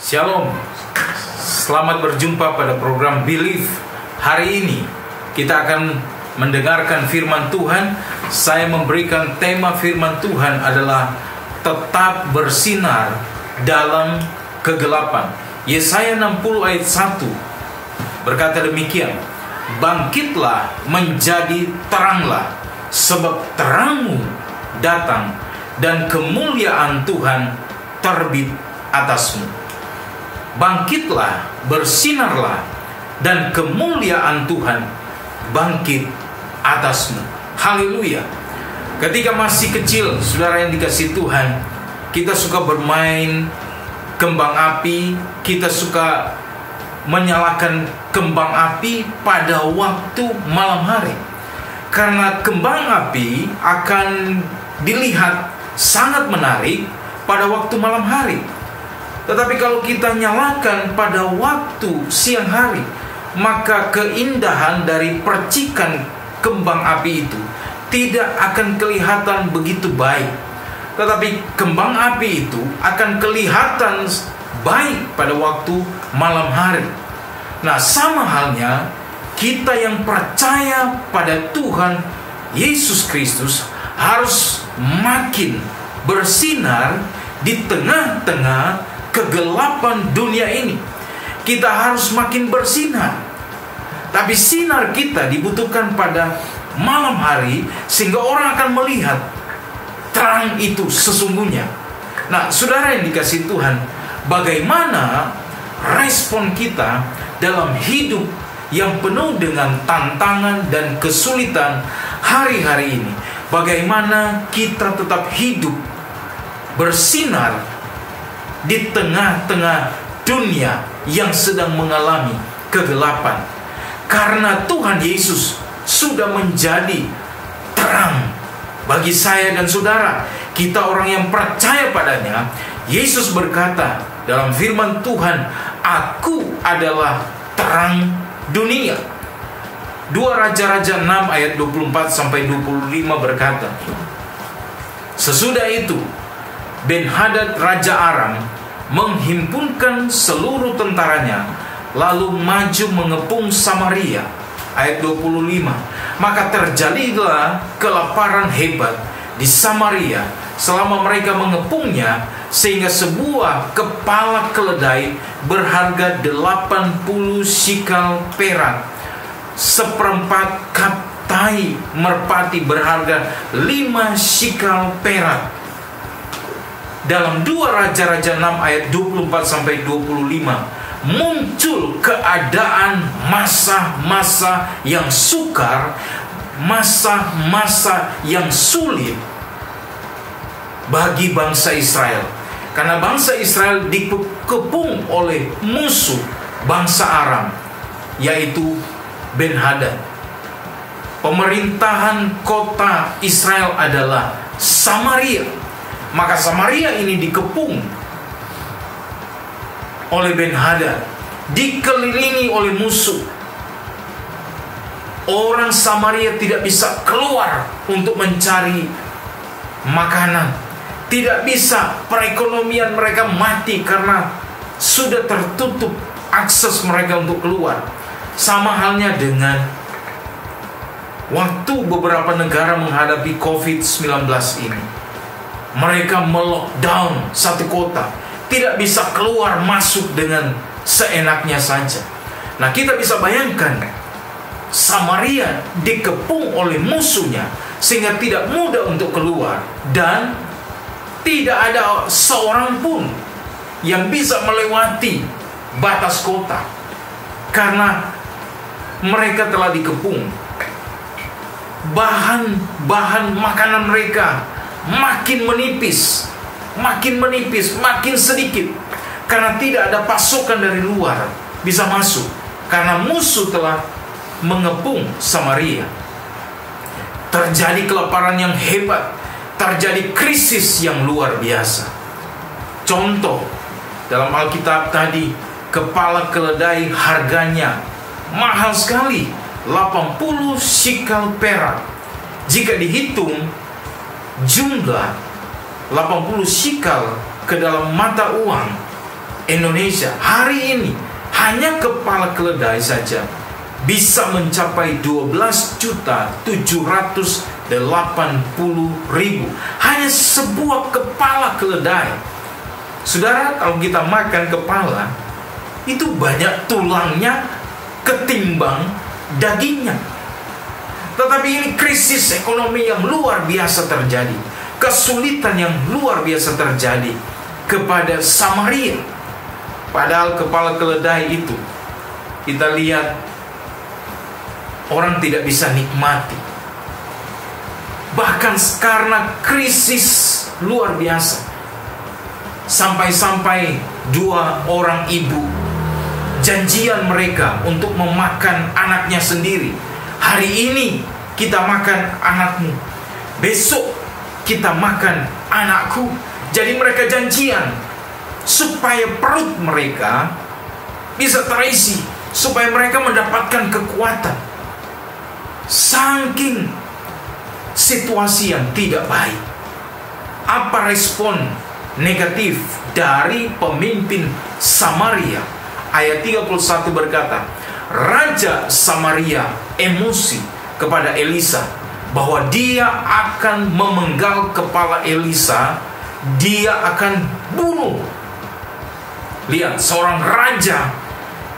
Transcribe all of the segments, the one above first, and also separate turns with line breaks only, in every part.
Shalom, selamat berjumpa pada program Believe. Hari ini kita akan mendengarkan firman Tuhan. Saya memberikan tema firman Tuhan adalah tetap bersinar dalam kegelapan. Yesaya 60 ayat 1 berkata demikian, bangkitlah menjadi teranglah, sebab terangmu datang dan kemuliaan Tuhan terbit atasmu. Bangkitlah, bersinarlah, dan kemuliaan Tuhan bangkit atasmu. Haleluya. Ketika masih kecil, saudara yang dikasihi Tuhan, kita suka bermain kembang api, kita suka menyalakan kembang api pada waktu malam hari. Karena kembang api akan dilihat sangat menarik pada waktu malam hari. Tetapi kalau kita nyalakan pada waktu siang hari, maka keindahan dari percikan kembang api itu tidak akan kelihatan begitu baik. Tetapi kembang api itu akan kelihatan baik pada waktu malam hari. Nah, sama halnya kita yang percaya pada Tuhan Yesus Kristus harus makin bersinar di tengah-tengah kegelapan dunia ini. Kita harus makin bersinar. Tapi sinar kita dibutuhkan pada malam hari, sehingga orang akan melihat terang itu sesungguhnya. Nah, saudara yang dikasihi Tuhan, bagaimana respon kita dalam hidup yang penuh dengan tantangan dan kesulitan hari-hari ini? Bagaimana kita tetap hidup bersinar di tengah-tengah dunia yang sedang mengalami kegelapan? Karena Tuhan Yesus sudah menjadi terang bagi saya dan saudara. Kita orang yang percaya padanya. Yesus berkata dalam firman Tuhan, Aku adalah terang dunia. 2 Raja-Raja 6 ayat 24-25 berkata, sesudah itu Ben-Hadad Raja Aram menghimpunkan seluruh tentaranya, lalu maju mengepung Samaria. Ayat 25, maka terjadilah kelaparan hebat di Samaria selama mereka mengepungnya, sehingga sebuah kepala keledai berharga 80 shikal perak, seperempat kap tai merpati berharga 5 shikal perak. Dalam 2 Raja-Raja 6 ayat 24-25 muncul keadaan masa-masa yang sukar, masa-masa yang sulit bagi bangsa Israel. Karena bangsa Israel dikepung oleh musuh bangsa Aram, yaitu Ben-Hadad. Pemerintahan kota Israel adalah Samaria. Maka Samaria ini dikepung oleh Ben-Hadad, dikelilingi oleh musuh. Orang Samaria tidak bisa keluar untuk mencari makanan. Tidak bisa, perekonomian mereka mati karena sudah tertutup akses mereka untuk keluar. Sama halnya dengan waktu beberapa negara menghadapi COVID-19 ini. Mereka melockdown satu kota, tidak bisa keluar masuk dengan seenaknya saja. Nah, kita bisa bayangkan Samaria dikepung oleh musuhnya, sehingga tidak mudah untuk keluar, dan tidak ada seorang pun yang bisa melewati batas kota karena mereka telah dikepung. Bahan makanan mereka makin menipis, makin sedikit, karena tidak ada pasokan dari luar bisa masuk, karena musuh telah mengepung Samaria. Terjadi kelaparan yang hebat, terjadi krisis yang luar biasa. Contoh dalam Alkitab tadi, kepala keledai harganya mahal sekali, 80 shikal perak. Jika dihitung jumlah 80 shikal ke dalam mata uang, Indonesia hari ini hanya kepala keledai saja bisa mencapai 12.780.000. Hanya sebuah kepala keledai. Saudara, kalau kita makan kepala, itu banyak tulangnya ketimbang dagingnya. Tetapi ini krisis ekonomi yang luar biasa terjadi, kesulitan yang luar biasa terjadi kepada Samaria. Padahal kepala keledai itu, kita lihat, orang tidak bisa nikmati. Bahkan karena krisis luar biasa, sampai-sampai 2 orang ibu janjian mereka untuk memakan anaknya sendiri. Hari ini kita makan anakmu, besok kita makan anakku. Jadi mereka janjian supaya perut mereka bisa terisi, supaya mereka mendapatkan kekuatan. Saking situasi yang tidak baik, apa respon negatif dari pemimpin Samaria? Ayat 31 berkata, Raja Samaria emosi kepada Elisa bahwa dia akan memenggal kepala Elisa, dia akan bunuh. Lihat, seorang raja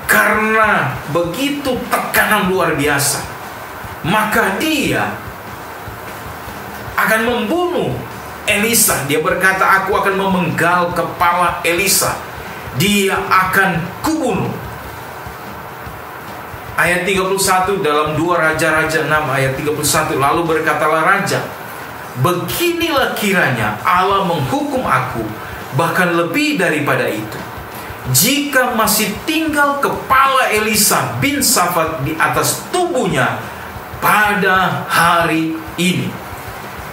karena begitu tekanan luar biasa, maka dia akan membunuh Elisa. Dia berkata, aku akan memenggal kepala Elisa, dia akan kubunuh. Ayat 31 dalam 2 Raja-Raja 6 ayat 31, lalu berkatalah raja, beginilah kiranya Allah menghukum aku, bahkan lebih daripada itu, jika masih tinggal kepala Elisa bin Safat di atas tubuhnya pada hari ini.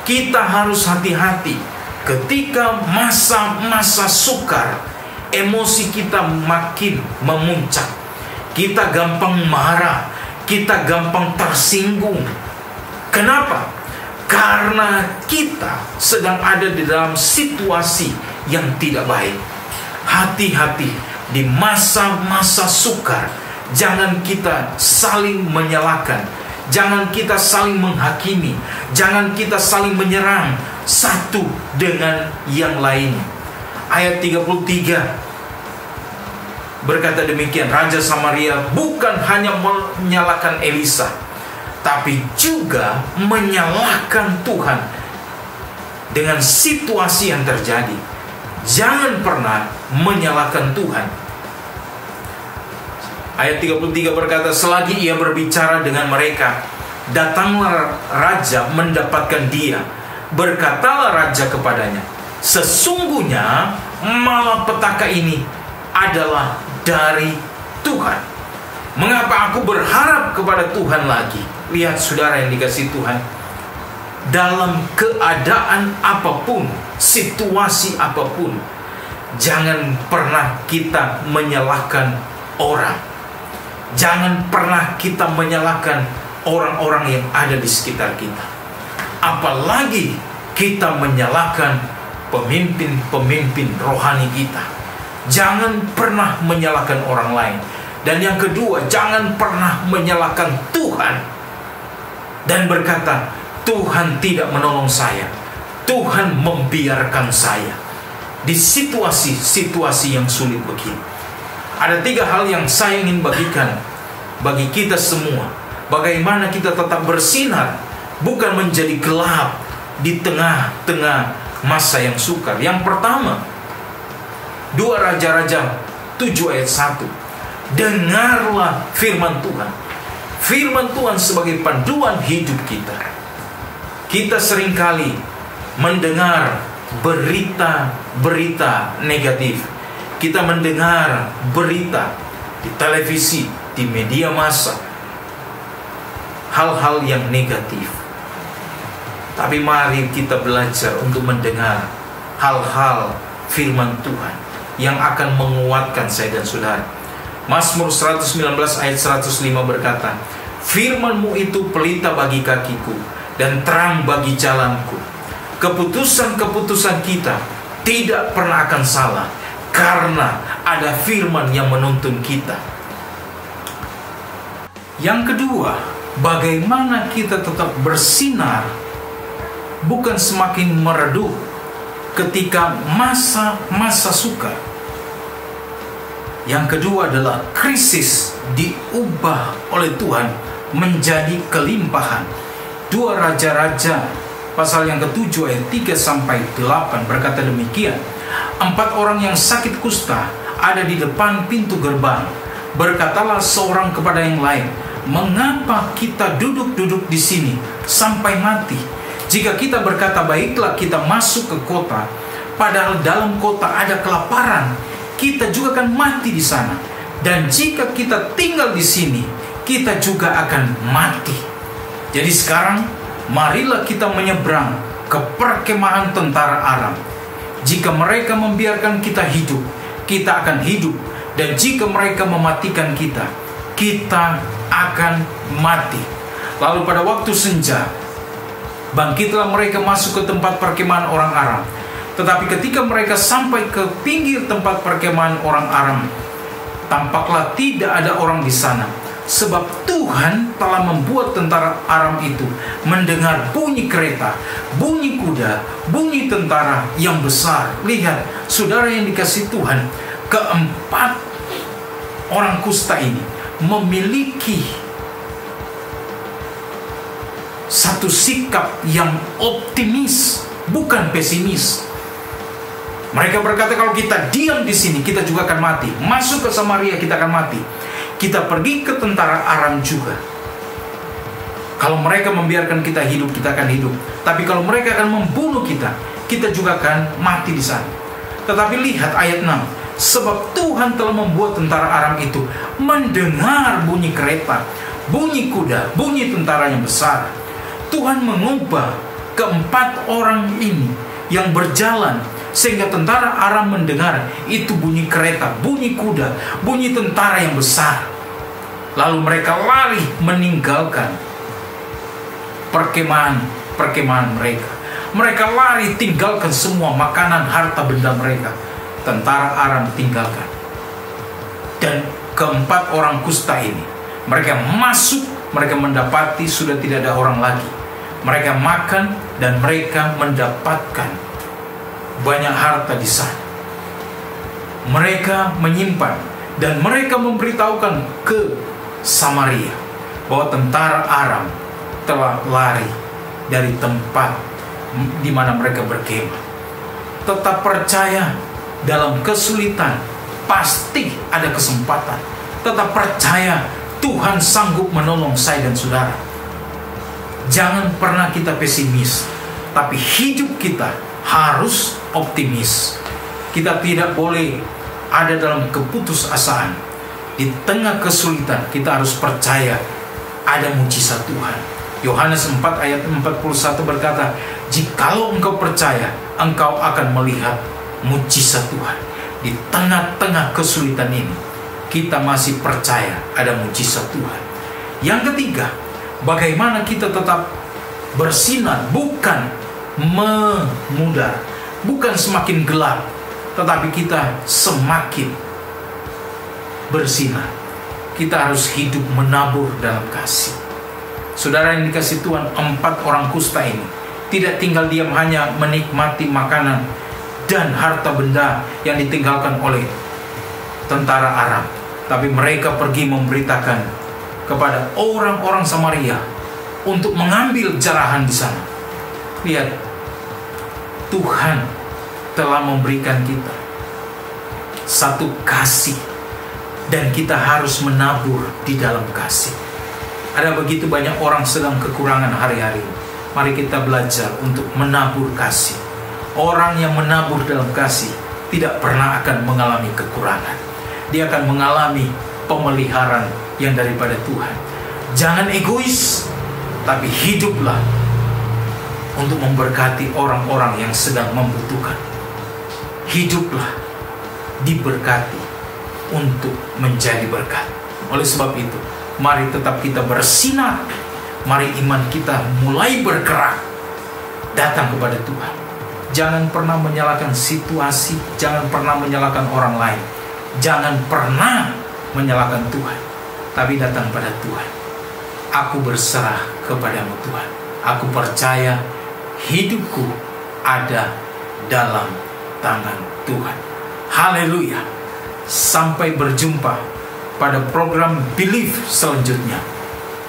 Kita harus hati-hati ketika masa-masa sukar, emosi kita makin memuncak. Kita gampang marah, kita gampang tersinggung. Kenapa? Karena kita sedang ada di dalam situasi yang tidak baik. Hati-hati di masa-masa sukar. Jangan kita saling menyalahkan, jangan kita saling menghakimi, jangan kita saling menyerang satu dengan yang lain. Ayat 33 berkata demikian, Raja Samaria bukan hanya menyalahkan Elisa, tapi juga menyalahkan Tuhan dengan situasi yang terjadi. Jangan pernah menyalahkan Tuhan. Ayat 33 berkata, selagi ia berbicara dengan mereka, datanglah raja mendapatkan dia. Berkatalah raja kepadanya, sesungguhnya malapetaka ini adalah dari Tuhan. Mengapa aku berharap kepada Tuhan lagi? Lihat saudara yang dikasihi Tuhan, dalam keadaan apapun, situasi apapun, jangan pernah kita menyalahkan orang. Jangan pernah kita menyalahkan orang-orang yang ada di sekitar kita. Apalagi kita menyalahkan pemimpin-pemimpin rohani kita. Jangan pernah menyalahkan orang lain. Dan yang kedua, jangan pernah menyalahkan Tuhan dan berkata, Tuhan tidak menolong saya, Tuhan membiarkan saya di situasi-situasi yang sulit begini. Ada 3 hal yang saya ingin bagikan bagi kita semua. Bagaimana kita tetap bersinar, bukan menjadi gelap di tengah-tengah masa yang sukar. Yang pertama, 2 Raja-Raja 7 ayat 1. Dengarlah firman Tuhan. Firman Tuhan sebagai panduan hidup kita. Kita seringkali mendengar berita-berita negatif. Kita mendengar berita di televisi, di media massa, hal-hal yang negatif. Tapi mari kita belajar untuk mendengar hal-hal firman Tuhan yang akan menguatkan saya dan saudara. Mazmur 119 ayat 105 berkata, firman-Mu itu pelita bagi kakiku dan terang bagi jalanku. Keputusan-keputusan kita tidak pernah akan salah, karena ada firman yang menuntun kita. Yang kedua, bagaimana kita tetap bersinar, bukan semakin meredup ketika masa-masa sukar. Yang kedua adalah krisis diubah oleh Tuhan menjadi kelimpahan. 2 Raja-Raja pasal yang ke-7 ayat 3-8 berkata demikian. 4 orang yang sakit kusta ada di depan pintu gerbang. Berkatalah seorang kepada yang lain, mengapa kita duduk-duduk di sini sampai mati? Jika kita berkata baiklah kita masuk ke kota, padahal dalam kota ada kelaparan, kita juga akan mati di sana. Dan jika kita tinggal di sini, kita juga akan mati. Jadi sekarang, marilah kita menyeberang ke perkemahan tentara Aram. Jika mereka membiarkan kita hidup, kita akan hidup. Dan jika mereka mematikan kita, kita akan mati. Lalu pada waktu senja, bangkitlah mereka masuk ke tempat perkemahan orang Aram. Tetapi ketika mereka sampai ke pinggir tempat perkemahan orang Aram, tampaklah tidak ada orang di sana. Sebab Tuhan telah membuat tentara Aram itu mendengar bunyi kereta, bunyi kuda, bunyi tentara yang besar. Lihat, saudara yang dikasihi Tuhan, keempat orang kusta ini memiliki satu sikap yang optimis, bukan pesimis. Mereka berkata, kalau kita diam di sini, kita juga akan mati. Masuk ke Samaria, kita akan mati. Kita pergi ke tentara Aram juga. Kalau mereka membiarkan kita hidup, kita akan hidup. Tapi kalau mereka akan membunuh kita, kita juga akan mati di sana. Tetapi lihat ayat 6. Sebab Tuhan telah membuat tentara Aram itu mendengar bunyi kereta, bunyi kuda, bunyi tentara yang besar. Tuhan mengubah keempat orang ini yang berjalan, sehingga tentara Aram mendengar itu bunyi kereta, bunyi kuda, bunyi tentara yang besar. Lalu mereka lari meninggalkan perkemahan mereka. Mereka lari tinggalkan semua makanan, harta benda mereka. Tentara Aram tinggalkan. Dan keempat orang kusta ini, mereka masuk, mereka mendapati sudah tidak ada orang lagi. Mereka makan dan mereka mendapatkan banyak harta di sana. Mereka menyimpan dan mereka memberitahukan ke Samaria bahwa tentara Aram telah lari dari tempat di mana mereka berkemah. Tetap percaya, dalam kesulitan pasti ada kesempatan. Tetap percaya, Tuhan sanggup menolong saya dan saudara. Jangan pernah kita pesimis, tapi hidup kita harus optimis. Kita tidak boleh ada dalam keputusasaan. Di tengah kesulitan kita harus percaya ada mujizat Tuhan. Yohanes 4 ayat 41 berkata, jikalau engkau percaya, engkau akan melihat mujizat Tuhan. Di tengah-tengah kesulitan ini, kita masih percaya ada mujizat Tuhan. Yang ketiga, bagaimana kita tetap bersinar, bukan memudar, bukan semakin gelap, tetapi kita semakin bersinar. Kita harus hidup menabur dalam kasih. Saudara yang dikasihi Tuhan, 4 orang kusta ini tidak tinggal diam hanya menikmati makanan dan harta benda yang ditinggalkan oleh tentara Aram, tapi mereka pergi memberitakan kepada orang-orang Samaria untuk mengambil jarahan di sana. Lihat, Tuhan telah memberikan kita satu kasih, dan kita harus menabur di dalam kasih. Ada begitu banyak orang sedang kekurangan hari-hari. Mari kita belajar untuk menabur kasih. Orang yang menabur dalam kasih tidak pernah akan mengalami kekurangan. Dia akan mengalami pemeliharaan yang daripada Tuhan. Jangan egois, tapi hiduplah untuk memberkati orang-orang yang sedang membutuhkan. Hiduplah diberkati untuk menjadi berkat. Oleh sebab itu, mari tetap kita bersinar. Mari iman kita mulai bergerak datang kepada Tuhan. Jangan pernah menyalahkan situasi, jangan pernah menyalahkan orang lain. Jangan pernah menyalahkan Tuhan, tapi datang pada Tuhan. Aku berserah kepadamu Tuhan. Aku percaya hidupku ada dalam tangan Tuhan. Haleluya. Sampai berjumpa pada program Believe selanjutnya.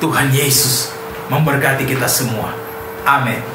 Tuhan Yesus memberkati kita semua. Amin.